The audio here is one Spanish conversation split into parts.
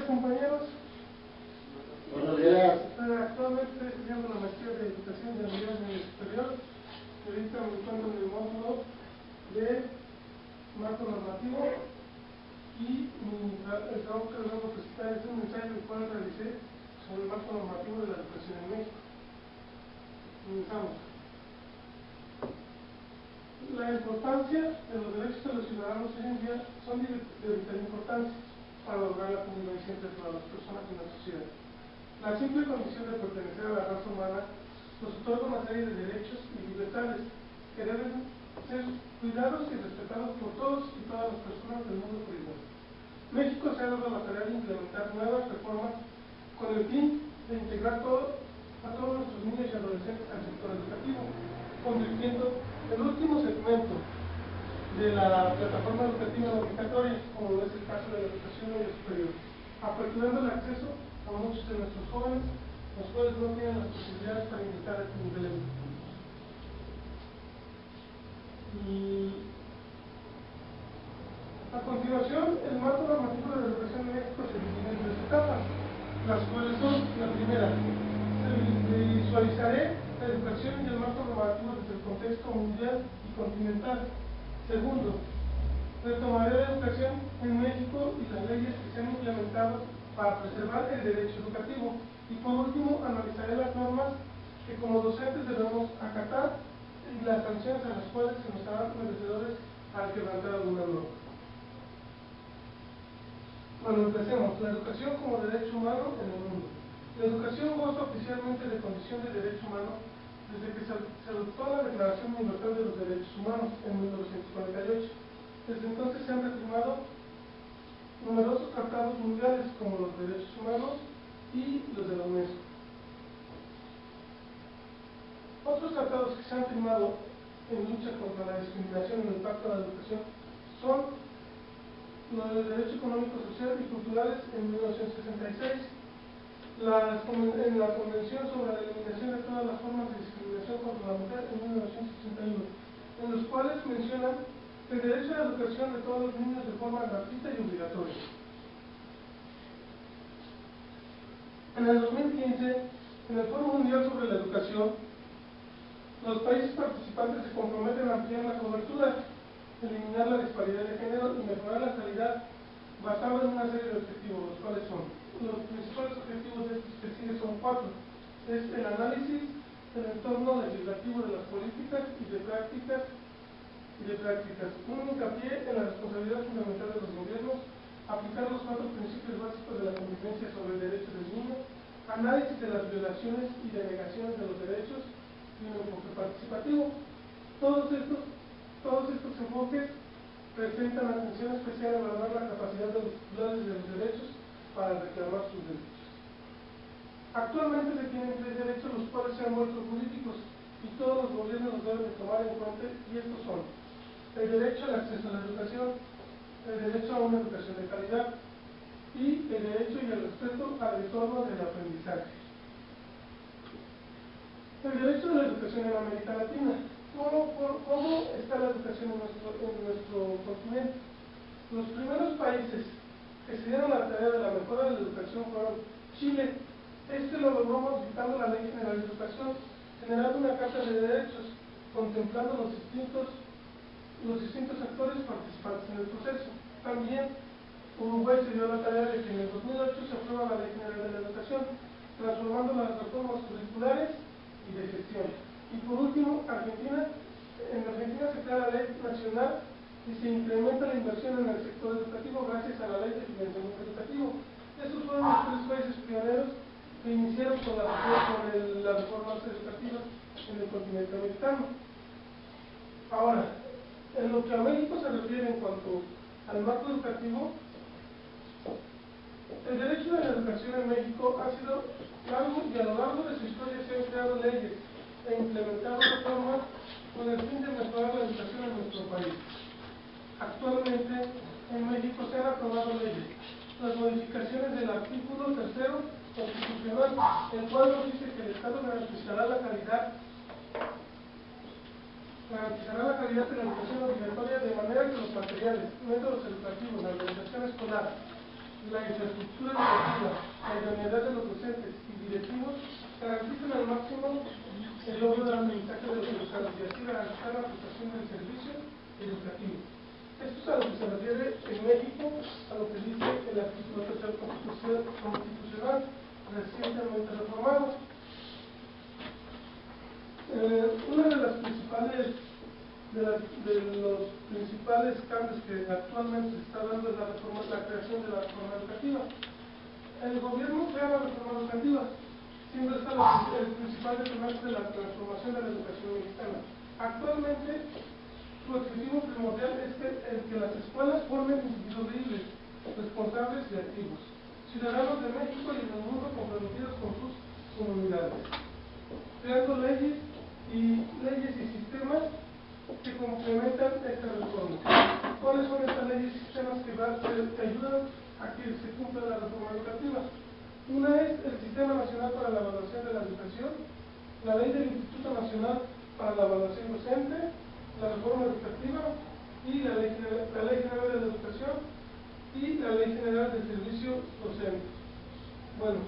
compañeros. Buenos días. Actualmente estoy estudiando la maestría de Educación de nivel medio superior. Ahorita me encuentro en el módulo de marco normativo y el trabajo que les vamos a presentar es un ensayo el cual realicé sobre el marco normativo de la educación en México. Comenzamos. La importancia de los derechos de los ciudadanos hoy en día son de vital importancia para lograr la convivencia entre todas las personas en la sociedad. La simple condición de pertenecer a la raza humana nos otorga una serie de derechos y libertades que deben ser cuidados y respetados por todos y todas las personas del mundo por igual. México se ha dado la tarea de implementar nuevas reformas con el fin de integrar a todos nuestros niños y adolescentes al sector educativo, convirtiendo el último segmento de la plataforma educativa obligatoria, como es el caso de la educación media superior, aperturando el acceso a muchos de nuestros jóvenes, los cuales no tienen las posibilidades para ingresar a este nivel educativo. Y a continuación, el marco normativo de la educación en México se divide en tres etapas, las cuales son: la primera, visualizaré la educación y el marco normativo desde el contexto mundial y continental. Segundo, retomaré la educación en México y las leyes que se han implementado para preservar el derecho educativo. Y por último, analizaré las normas que como docentes debemos acatar y las sanciones a las cuales se nos harán merecedores al quebrantar alguna norma. Bueno, empecemos. La educación como derecho humano en el mundo. La educación goza oficialmente de condición de derecho humano desde que se adoptó la Declaración Universal de los Derechos Humanos en 1948. Desde entonces se han reafirmado numerosos tratados mundiales como los derechos humanos y los de la UNESCO. Otros tratados que se han firmado en lucha contra la discriminación en el Pacto de la Educación son los de Derecho Económico, Social y Culturales en 1966, en la Convención sobre la Eliminación de todas las formas de discriminación contra la mujer en 1961, en los cuales mencionan el derecho a la educación de todos los niños de forma gratuita y obligatoria. En el 2015, en el Foro Mundial sobre la Educación, los países participantes se comprometen a ampliar la cobertura, eliminar la disparidad de género y mejorar la calidad basado en una serie de objetivos, los cuales son: los principales objetivos de estos que siguen son cuatro. Es el análisis del entorno legislativo de las políticas y de prácticas, un hincapié en la responsabilidad fundamental de los gobiernos, aplicar los cuatro principios básicos de la convivencia sobre el derecho del niño, análisis de las violaciones y denegaciones de los derechos y un enfoque participativo. Todos estos enfoques presentan atención especial a evaluar la capacidad de los titulares de los derechos para reclamar sus derechos. Actualmente se tienen tres derechos los cuales se han vuelto políticos y todos los gobiernos los deben tomar en cuenta, y estos son: el derecho al acceso a la educación, el derecho a una educación de calidad y el derecho y el respeto al entorno del aprendizaje. El derecho a la educación en América Latina. ¿Cómo está la educación en nuestro continente? Los primeros países que se dieron la tarea de la mejora de la educación fueron Chile. Este lo logró modificando la Ley General de Educación, generando una carta de derechos, contemplando los distintos actores participantes en el proceso. También Uruguay se dio la tarea de que en el 2008 se aprueba la Ley General de la Educación, transformando las reformas curriculares y de gestión. Y por último, en Argentina se crea la Ley Nacional y se incrementa la inversión en el sector educativo gracias a la Ley de Financiamiento Educativo. Estos fueron los tres países pioneros que iniciaron con las reformas educativas en el continente americano. Ahora, en lo que a México se refiere en cuanto al marco educativo, el derecho de la educación en México ha sido largo y a lo largo de su historia se han creado leyes e implementado reformas con el fin de mejorar la educación en nuestro país. Actualmente en México se han aprobado leyes. Las modificaciones del artículo 3 constitucional, el cual nos dice que el Estado garantizará la calidad de la educación obligatoria de manera que los materiales, métodos educativos, la organización escolar, la infraestructura educativa, la idoneidad de los docentes y directivos garantizan al máximo el logro del aprendizaje de los educados y así garantizar la prestación del servicio educativo. Esto es a lo que se refiere en México, a lo que dice el artículo 3 constitucional recientemente reformado. Una de los principales cambios que actualmente se está dando es la creación de la reforma educativa. El gobierno crea la reforma educativa, siendo esta el principal detonante de la transformación de la educación mexicana. Actualmente, su objetivo primordial es que las escuelas formen individuos libres, responsables y activos, ciudadanos de México y del mundo comprometidos con sus comunidades, creando leyes y sistemas que complementan esta reforma. ¿Cuáles son estas leyes y sistemas que ayudan a que se cumpla la reforma educativa? Una es el Sistema Nacional para la Evaluación de la Educación, la Ley del Instituto Nacional para la Evaluación Docente, la Reforma Educativa y la Ley General de la Educación y la Ley General del Servicio Docente. Bueno,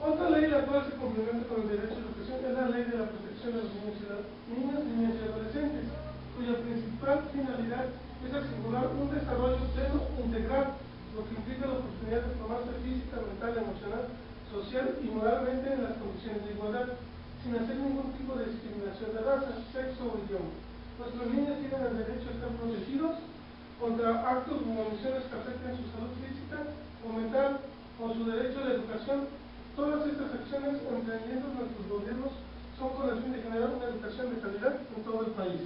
otra ley la cual se complementa con el derecho a la educación es la Ley de la Protección de los niños, niñas y adolescentes, cuya principal finalidad es asegurar un desarrollo pleno e integral, lo que implica la oportunidad de formarse física, mental, emocional, social y moralmente en las condiciones de igualdad, sin hacer ningún tipo de discriminación de raza, sexo o idioma. Nuestros niños tienen el derecho a estar protegidos contra actos u omisiones que afecten su salud física o mental o su derecho a la educación. Todas estas acciones emprendiendo nuestros gobiernos son con el fin de generar una educación de calidad en todo el país.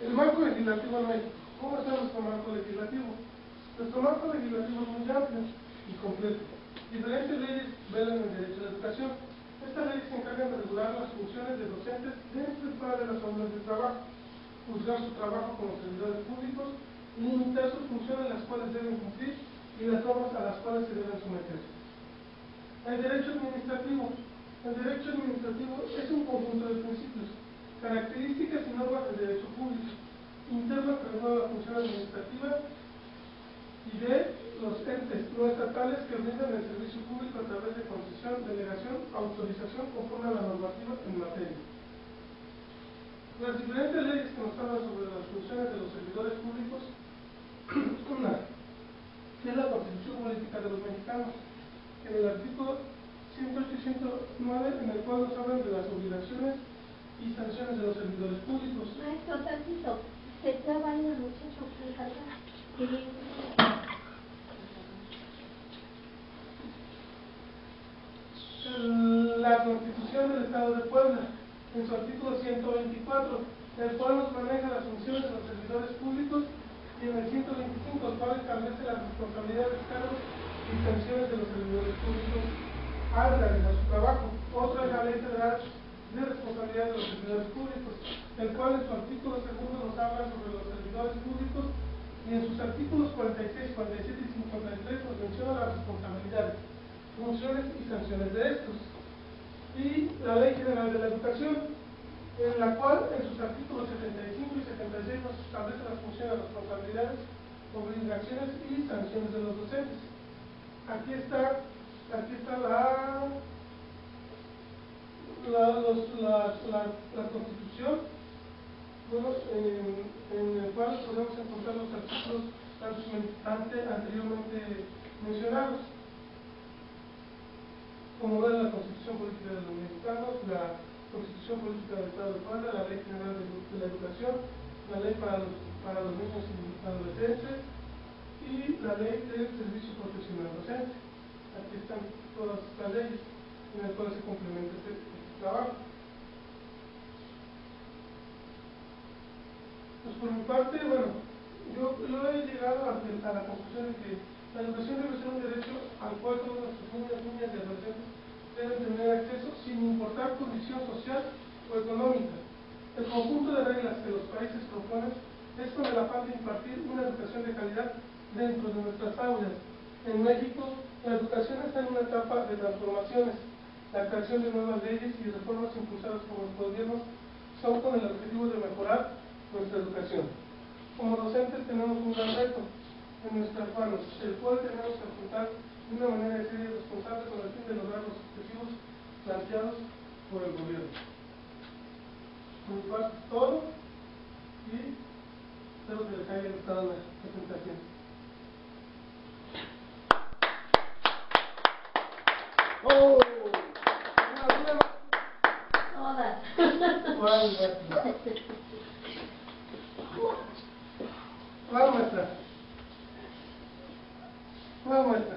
El marco legislativo en México. ¿Cómo está nuestro marco legislativo? Nuestro marco legislativo es muy amplio y completo. Diferentes leyes velan el derecho a la educación. Estas leyes se encargan de regular las funciones de docentes dentro y fuera de las aulas de trabajo, juzgar su trabajo con los servidores públicos, limitar sus funciones las cuales deben cumplir y las normas a las cuales se deben someter. El derecho administrativo. El derecho administrativo es un conjunto de principios, características y normas del derecho público, interno que regula la función administrativa y de los entes no estatales que brindan el servicio público a través de concesión, delegación, autorización conforme a la normativa en materia. Las diferentes leyes que nos hablan sobre las funciones de los servidores públicos, una es la Constitución Política de los Mexicanos, en el artículo 108 y 109, en el cual nos hablan de las obligaciones y sanciones de los servidores públicos. Maestro, tantito, se traba ahí el muchacho que carga. La Constitución del Estado de Puebla, en su artículo 124, el cual nos maneja las funciones de los servidores públicos, y en el 125, el cual establece las responsabilidades, cargos y sanciones de los servidores públicos al realizar su trabajo. Otra es la Ley Federal de Responsabilidad de los Servidores Públicos, el cual en su artículo segundo nos habla sobre los servidores públicos y en sus artículos 46, 47 y 53 nos menciona las responsabilidades, funciones y sanciones de estos. Y la Ley General de la Educación, en la cual en sus artículos 75 y 76 nos establece las funciones, responsabilidades, obligaciones y sanciones de los docentes. Aquí está la Constitución, bueno, en el cual podemos encontrar los artículos anteriormente mencionados, como ven la Constitución Política de los Mexicanos, la Constitución Política del Estado de Puebla, la Ley General de la Educación, la Ley para los niños y adolescentes y la Ley del Servicio Profesional Docente. Aquí están todas estas leyes en las cuales se complementa este trabajo. Pues por mi parte, bueno, yo he llegado a la conclusión de que la educación debe ser un derecho al cual todos nuestros niños, niñas y adolescentes deben tener acceso sin importar condición social o económica. El conjunto de reglas que los países proponen es con el afán de impartir una educación de calidad dentro de nuestras aulas. En México, la educación está en una etapa de transformaciones. La creación de nuevas leyes y reformas impulsadas por los gobiernos son con el objetivo de mejorar nuestra educación. Como docentes tenemos un gran reto en nuestras manos, el cual tenemos que afrontar de una manera seria y responsable con el fin de lograr los objetivos planteados por el gobierno. Por mi parte es todo y espero que les haya gustado la presentación. ¡Oh! ¿Alguna duda? Todas. ¿Cuál, maestra? ¿Cuál, maestra? ¿Cuál, maestra?